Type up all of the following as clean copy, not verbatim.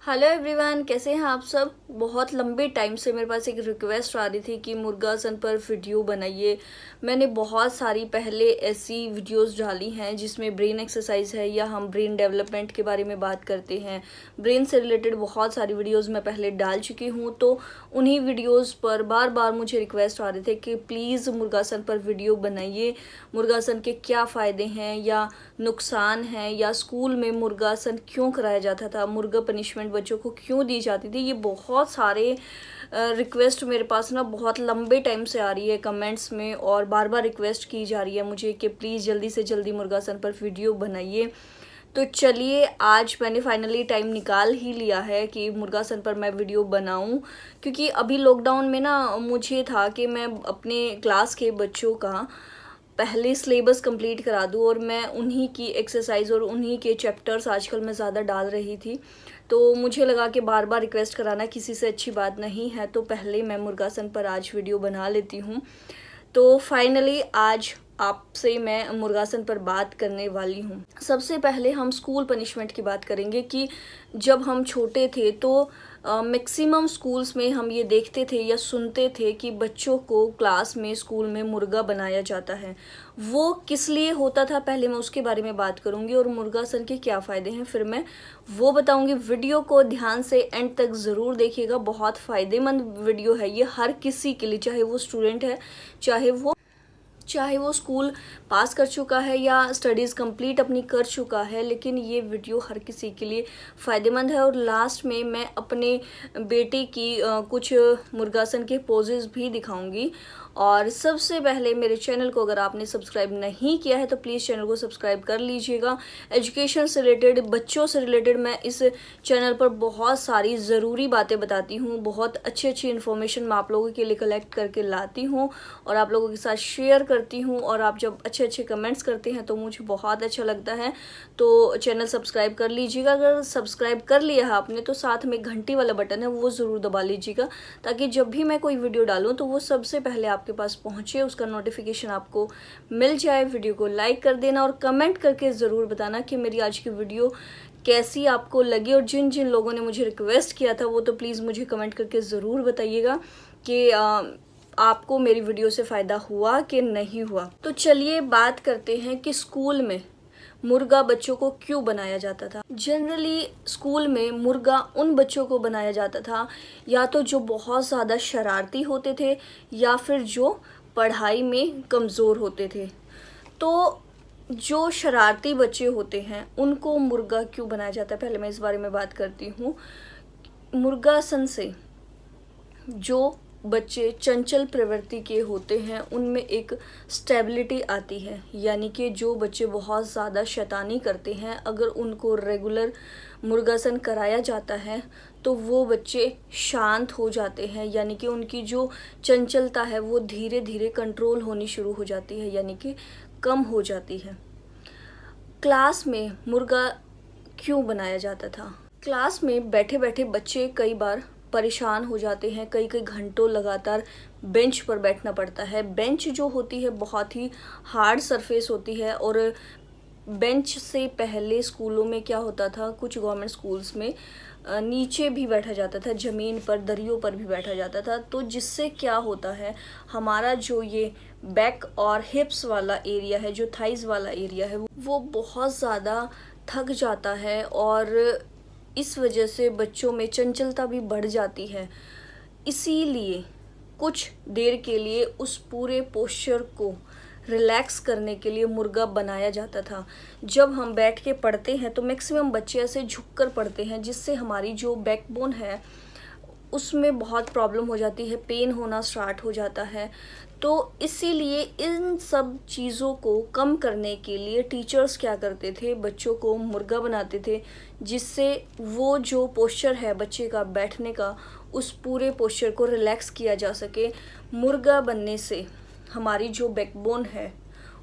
Hello everyone, कैसे हैं आप सब। बहुत लंबे टाइम से मेरे पास एक रिक्वेस्ट आ रही थी कि मुर्गासन पर वीडियो बनाइए। मैंने बहुत सारी पहले ऐसी वीडियोस डाली हैं जिसमें ब्रेन एक्सरसाइज है या हम ब्रेन डेवलपमेंट के बारे में बात करते हैं। ब्रेन से रिलेटेड बहुत सारी वीडियोस मैं पहले डाल चुकी हूँ, तो उन्हीं वीडियोस पर बार बार मुझे रिक्वेस्ट आ रहे थे कि प्लीज़ मुर्गासन पर वीडियो बनाइए। मुर्गासन के क्या फ़ायदे हैं या नुकसान हैं, या स्कूल में मुर्गासन क्यों कराया जाता था, मुर्गा पनिशमेंट बच्चों को क्यों दी जाती थी। ये बहुत सारे रिक्वेस्ट मेरे पास ना बहुत लंबे टाइम से आ रही है कमेंट्स में, और बार बार रिक्वेस्ट की जा रही है मुझे कि प्लीज़ जल्दी से जल्दी मुर्गासन पर वीडियो बनाइए। तो चलिए, आज मैंने फाइनली टाइम निकाल ही लिया है कि मुर्गासन पर मैं वीडियो बनाऊं, क्योंकि अभी लॉकडाउन में ना मुझे था कि मैं अपने क्लास के बच्चों का पहले सिलेबस कंप्लीट करा दूँ, और मैं उन्हीं की एक्सरसाइज और उन्हीं के चैप्टर्स आजकल मैं ज़्यादा डाल रही थी। तो मुझे लगा कि बार बार रिक्वेस्ट कराना किसी से अच्छी बात नहीं है, तो पहले मैं मुर्गासन पर आज वीडियो बना लेती हूँ। तो फाइनली आज आपसे मैं मुर्गासन पर बात करने वाली हूँ। सबसे पहले हम स्कूल पनिशमेंट की बात करेंगे कि जब हम छोटे थे तो मैक्सिमम स्कूल्स में हम ये देखते थे या सुनते थे कि बच्चों को क्लास में स्कूल में मुर्गा बनाया जाता है। वो किस लिए होता था, पहले मैं उसके बारे में बात करूँगी, और मुर्गासन के क्या फ़ायदे हैं फिर मैं वो बताऊँगी। वीडियो को ध्यान से एंड तक ज़रूर देखिएगा, बहुत फ़ायदेमंद वीडियो है ये हर किसी के लिए, चाहे वो स्टूडेंट है, चाहे वो स्कूल पास कर चुका है या स्टडीज़ कंप्लीट अपनी कर चुका है, लेकिन ये वीडियो हर किसी के लिए फ़ायदेमंद है। और लास्ट में मैं अपने बेटे की कुछ मुर्गासन के पोजेस भी दिखाऊंगी। और सबसे पहले मेरे चैनल को अगर आपने सब्सक्राइब नहीं किया है तो प्लीज़ चैनल को सब्सक्राइब कर लीजिएगा। एजुकेशन से रिलेटेड, बच्चों से रिलेटेड मैं इस चैनल पर बहुत सारी ज़रूरी बातें बताती हूँ, बहुत अच्छी अच्छी इन्फॉर्मेशन मैं आप लोगों के लिए कलेक्ट करके लाती हूँ और आप लोगों के साथ शेयर करती हूँ। और आप जब अच्छे अच्छे कमेंट्स करते हैं तो मुझे बहुत अच्छा लगता है। तो चैनल सब्सक्राइब कर लीजिएगा। अगर सब्सक्राइब कर लिया है आपने तो साथ में घंटी वाला बटन है वो ज़रूर दबा लीजिएगा, ताकि जब भी मैं कोई वीडियो डालूँ तो वो सबसे पहले आपके पास पहुँचे, उसका नोटिफिकेशन आपको मिल जाए। वीडियो को लाइक कर देना और कमेंट करके ज़रूर बताना कि मेरी आज की वीडियो कैसी आपको लगी। और जिन जिन लोगों ने मुझे रिक्वेस्ट किया था वो तो प्लीज़ मुझे कमेंट करके ज़रूर बताइएगा कि आपको मेरी वीडियो से फ़ायदा हुआ कि नहीं हुआ। तो चलिए बात करते हैं कि स्कूल में मुर्गा बच्चों को क्यों बनाया जाता था। जनरली स्कूल में मुर्गा उन बच्चों को बनाया जाता था या तो जो बहुत ज़्यादा शरारती होते थे या फिर जो पढ़ाई में कमज़ोर होते थे। तो जो शरारती बच्चे होते हैं उनको मुर्गा क्यों बनाया जाता है, पहले मैं इस बारे में बात करती हूँ। मुर्गासन से जो बच्चे चंचल प्रवृत्ति के होते हैं उनमें एक स्टेबिलिटी आती है, यानी कि जो बच्चे बहुत ज़्यादा शैतानी करते हैं अगर उनको रेगुलर मुर्गासन कराया जाता है तो वो बच्चे शांत हो जाते हैं, यानी कि उनकी जो चंचलता है वो धीरे धीरे कंट्रोल होनी शुरू हो जाती है, यानी कि कम हो जाती है। क्लास में मुर्गा क्यों बनाया जाता था। क्लास में बैठे बैठे बच्चे कई बार परेशान हो जाते हैं, कई कई घंटों लगातार बेंच पर बैठना पड़ता है। बेंच जो होती है बहुत ही हार्ड सरफेस होती है, और बेंच से पहले स्कूलों में क्या होता था, कुछ गवर्नमेंट स्कूल्स में नीचे भी बैठा जाता था, ज़मीन पर दरियों पर भी बैठा जाता था। तो जिससे क्या होता है, हमारा जो ये बैक और हिप्स वाला एरिया है, जो थाइज़ वाला एरिया है, वो बहुत ज़्यादा थक जाता है, और इस वजह से बच्चों में चंचलता भी बढ़ जाती है। इसीलिए कुछ देर के लिए उस पूरे पोस्चर को रिलैक्स करने के लिए मुर्गा बनाया जाता था। जब हम बैठ के पढ़ते हैं तो मैक्सिमम बच्चे ऐसे झुककर पढ़ते हैं, जिससे हमारी जो बैकबोन है उसमें बहुत प्रॉब्लम हो जाती है, पेन होना स्टार्ट हो जाता है। तो इसीलिए इन सब चीज़ों को कम करने के लिए टीचर्स क्या करते थे, बच्चों को मुर्गा बनाते थे, जिससे वो जो पोस्चर है बच्चे का बैठने का, उस पूरे पोस्चर को रिलैक्स किया जा सके। मुर्गा बनने से हमारी जो बैकबोन है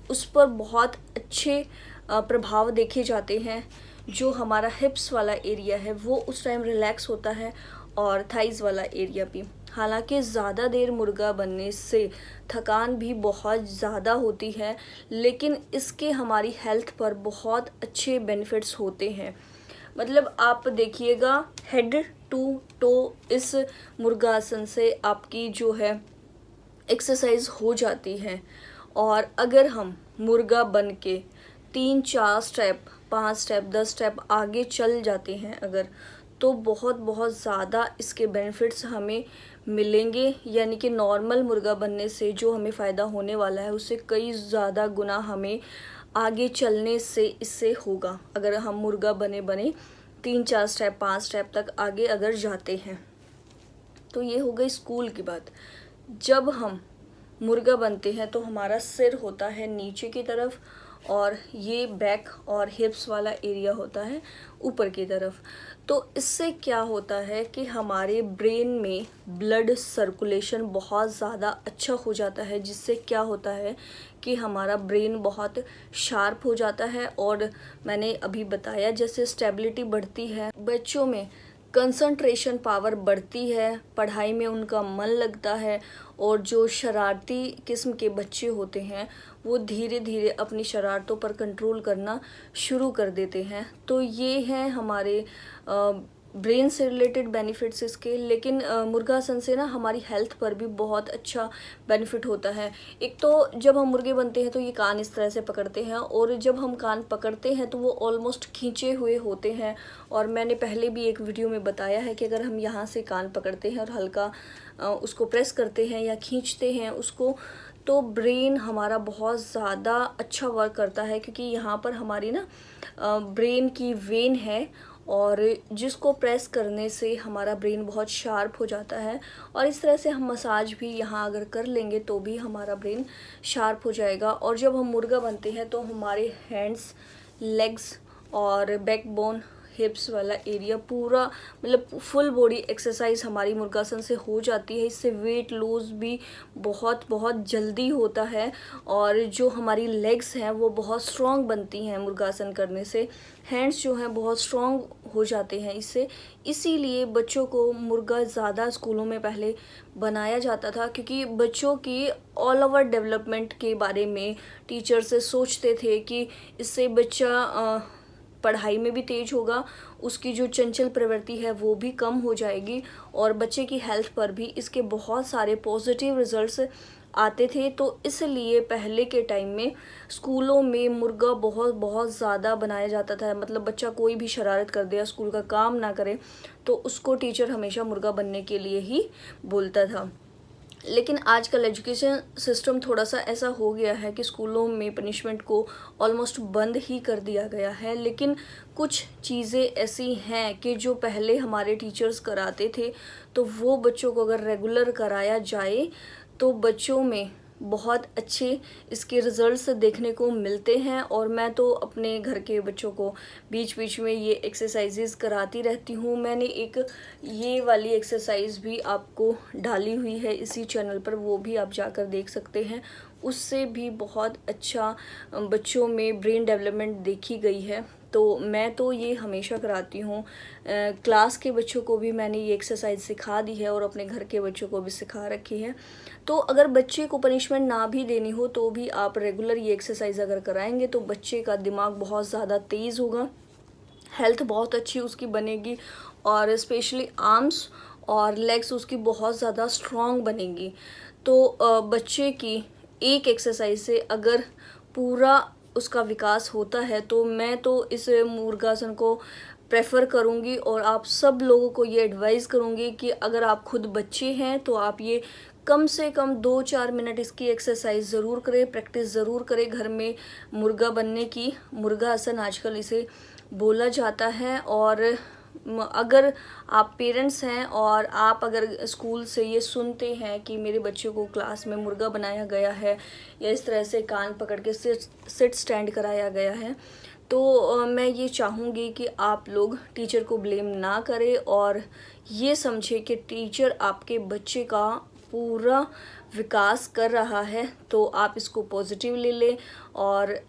उस पर बहुत अच्छे प्रभाव देखे जाते हैं। जो हमारा हिप्स वाला एरिया है वो उस टाइम रिलैक्स होता है, और थाइज़ वाला एरिया भी। हालांकि ज़्यादा देर मुर्गा बनने से थकान भी बहुत ज़्यादा होती है, लेकिन इसके हमारी हेल्थ पर बहुत अच्छे बेनिफिट्स होते हैं। मतलब आप देखिएगा हेड टू टो इस मुर्गासन से आपकी जो है एक्सरसाइज हो जाती है। और अगर हम मुर्गा बन के 3-4 स्टेप 5 स्टेप 10 स्टेप आगे चल जाते हैं अगर, तो बहुत बहुत ज़्यादा इसके बेनिफिट्स हमें मिलेंगे। यानी कि नॉर्मल मुर्गा बनने से जो हमें फ़ायदा होने वाला है उससे कई ज़्यादा गुना हमें आगे चलने से इससे होगा, अगर हम मुर्गा बने बने 3-4 स्टेप 5 स्टेप तक आगे अगर जाते हैं। तो ये हो गई स्कूल की बात। जब हम मुर्गा बनते हैं तो हमारा सिर होता है नीचे की तरफ और ये बैक और हिप्स वाला एरिया होता है ऊपर की तरफ। तो इससे क्या होता है कि हमारे ब्रेन में ब्लड सर्कुलेशन बहुत ज़्यादा अच्छा हो जाता है, जिससे क्या होता है कि हमारा ब्रेन बहुत शार्प हो जाता है। और मैंने अभी बताया जैसे स्टेबिलिटी बढ़ती है, बच्चों में कंसंट्रेशन पावर बढ़ती है, पढ़ाई में उनका मन लगता है। और जो शरारती किस्म के बच्चे होते हैं वो धीरे धीरे अपनी शरारतों पर कंट्रोल करना शुरू कर देते हैं। तो ये हैं हमारे ब्रेन से रिलेटेड बेनिफिट्स इसके। लेकिन मुर्गासन से ना हमारी हेल्थ पर भी बहुत अच्छा बेनिफिट होता है। एक तो जब हम मुर्गे बनते हैं तो ये कान इस तरह से पकड़ते हैं, और जब हम कान पकड़ते हैं तो वो ऑलमोस्ट खींचे हुए होते हैं। और मैंने पहले भी एक वीडियो में बताया है कि अगर हम यहाँ से कान पकड़ते हैं और हल्का उसको प्रेस करते हैं या खींचते हैं उसको, तो ब्रेन हमारा बहुत ज़्यादा अच्छा वर्क करता है, क्योंकि यहाँ पर हमारी ना ब्रेन की वेन है, और जिसको प्रेस करने से हमारा ब्रेन बहुत शार्प हो जाता है। और इस तरह से हम मसाज भी यहाँ अगर कर लेंगे तो भी हमारा ब्रेन शार्प हो जाएगा। और जब हम मुर्गा बनते हैं तो हमारे हैंड्स, लेग्स और बैकबोन, हिप्स वाला एरिया पूरा मतलब फुल बॉडी एक्सरसाइज हमारी मुर्गासन से हो जाती है। इससे वेट लूज भी बहुत बहुत जल्दी होता है, और जो हमारी लेग्स हैं वो बहुत स्ट्रॉन्ग बनती हैं मुर्गासन करने से। हैंड्स जो हैं बहुत स्ट्रॉन्ग हो जाते हैं इससे। इसीलिए बच्चों को मुर्गा ज़्यादा स्कूलों में पहले बनाया जाता था, क्योंकि बच्चों की ऑल ओवर डेवलपमेंट के बारे में टीचर से सोचते थे कि इससे बच्चा पढ़ाई में भी तेज होगा, उसकी जो चंचल प्रवृत्ति है वो भी कम हो जाएगी, और बच्चे की हेल्थ पर भी इसके बहुत सारे पॉजिटिव रिजल्ट्स आते थे। तो इसलिए पहले के टाइम में स्कूलों में मुर्गा बहुत बहुत ज़्यादा बनाया जाता था। मतलब बच्चा कोई भी शरारत कर दे या स्कूल का काम ना करे तो उसको टीचर हमेशा मुर्गा बनने के लिए ही बोलता था। लेकिन आजकल एजुकेशन सिस्टम थोड़ा सा ऐसा हो गया है कि स्कूलों में पनिशमेंट को ऑलमोस्ट बंद ही कर दिया गया है। लेकिन कुछ चीज़ें ऐसी हैं कि जो पहले हमारे टीचर्स कराते थे, तो वो बच्चों को अगर रेगुलर कराया जाए तो बच्चों में बहुत अच्छे इसके रिजल्ट्स देखने को मिलते हैं। और मैं तो अपने घर के बच्चों को बीच बीच में ये एक्सरसाइजेज कराती रहती हूँ। मैंने एक ये वाली एक्सरसाइज भी आपको डाली हुई है इसी चैनल पर, वो भी आप जाकर देख सकते हैं। उससे भी बहुत अच्छा बच्चों में ब्रेन डेवलपमेंट देखी गई है। तो मैं तो ये हमेशा कराती हूँ। क्लास के बच्चों को भी मैंने ये एक्सरसाइज सिखा दी है और अपने घर के बच्चों को भी सिखा रखी है। तो अगर बच्चे को पनिशमेंट ना भी देनी हो तो भी आप रेगुलर ये एक्सरसाइज अगर कराएंगे तो बच्चे का दिमाग बहुत ज़्यादा तेज़ होगा, हेल्थ बहुत अच्छी उसकी बनेगी, और स्पेशली आर्म्स और लेग्स उसकी बहुत ज़्यादा स्ट्रॉन्ग बनेगी। तो बच्चे की एक एक्सरसाइज से अगर पूरा उसका विकास होता है, तो मैं तो इस मुर्गासन को प्रेफर करूँगी। और आप सब लोगों को ये एडवाइस करूँगी कि अगर आप खुद बच्चे हैं तो आप ये कम से कम 2-4 मिनट इसकी एक्सरसाइज ज़रूर करें, प्रैक्टिस ज़रूर करें घर में मुर्गा बनने की। मुर्गासन आजकल इसे बोला जाता है। और अगर आप पेरेंट्स हैं और आप अगर स्कूल से ये सुनते हैं कि मेरे बच्चे को क्लास में मुर्गा बनाया गया है या इस तरह से कान पकड़ के सिट स्टैंड कराया गया है, तो मैं ये चाहूँगी कि आप लोग टीचर को ब्लेम ना करें और ये समझे कि टीचर आपके बच्चे का पूरा विकास कर रहा है। तो आप इसको पॉजिटिव ले लें। और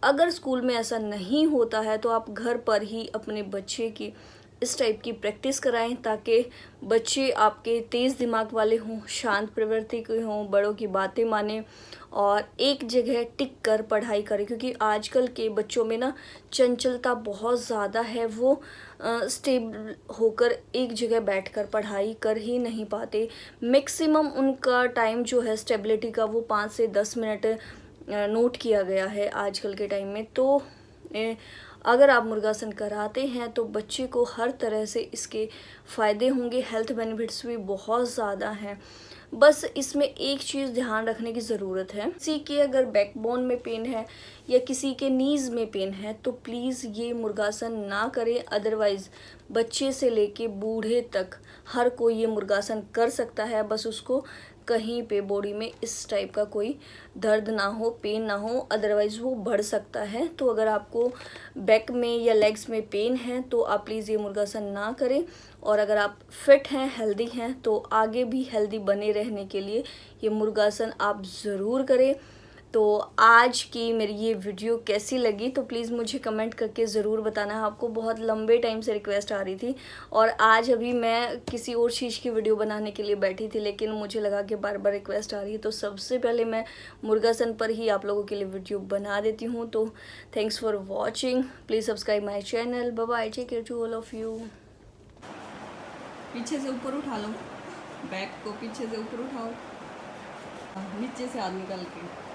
अगर स्कूल में ऐसा नहीं होता है तो आप घर पर ही अपने बच्चे की इस टाइप की प्रैक्टिस कराएं, ताकि बच्चे आपके तेज़ दिमाग वाले हों, शांत प्रवृत्ति के हों, बड़ों की बातें माने और एक जगह टिक कर पढ़ाई करें। क्योंकि आजकल के बच्चों में ना चंचलता बहुत ज़्यादा है, वो स्टेबल होकर एक जगह बैठकर पढ़ाई कर ही नहीं पाते। मैक्सिमम उनका टाइम जो है स्टेबिलिटी का वो 5 से 10 मिनट नोट किया गया है आजकल के टाइम में। तो अगर आप मुर्गासन कराते हैं तो बच्चे को हर तरह से इसके फ़ायदे होंगे, हेल्थ बेनिफिट्स भी बहुत ज़्यादा हैं। बस इसमें एक चीज़ ध्यान रखने की ज़रूरत है, किसी के अगर बैकबोन में पेन है या किसी के नीज़ में पेन है तो प्लीज़ ये मुर्गासन ना करें। अदरवाइज़ बच्चे से लेके बूढ़े तक हर कोई ये मुर्गासन कर सकता है, बस उसको कहीं पे बॉडी में इस टाइप का कोई दर्द ना हो, पेन ना हो, अदरवाइज़ वो बढ़ सकता है। तो अगर आपको बैक में या लेग्स में पेन है तो आप प्लीज़ ये मुर्गासन ना करें। और अगर आप फिट हैं, हेल्दी हैं, तो आगे भी हेल्दी बने रहने के लिए ये मुर्गासन आप ज़रूर करें। तो आज की मेरी ये वीडियो कैसी लगी तो प्लीज़ मुझे कमेंट करके ज़रूर बताना। आपको बहुत लंबे टाइम से रिक्वेस्ट आ रही थी और आज अभी मैं किसी और चीज़ की वीडियो बनाने के लिए बैठी थी, लेकिन मुझे लगा कि बार बार रिक्वेस्ट आ रही है तो सबसे पहले मैं मुर्गासन पर ही आप लोगों के लिए वीडियो बना देती हूँ। तो thanks for watching, please subscribe my channel. Bye bye, take care to all of you. पीछे से ऊपर उठा लो, बैक को पीछे से ऊपर उठाओ, नीचे से हाथ निकाल के।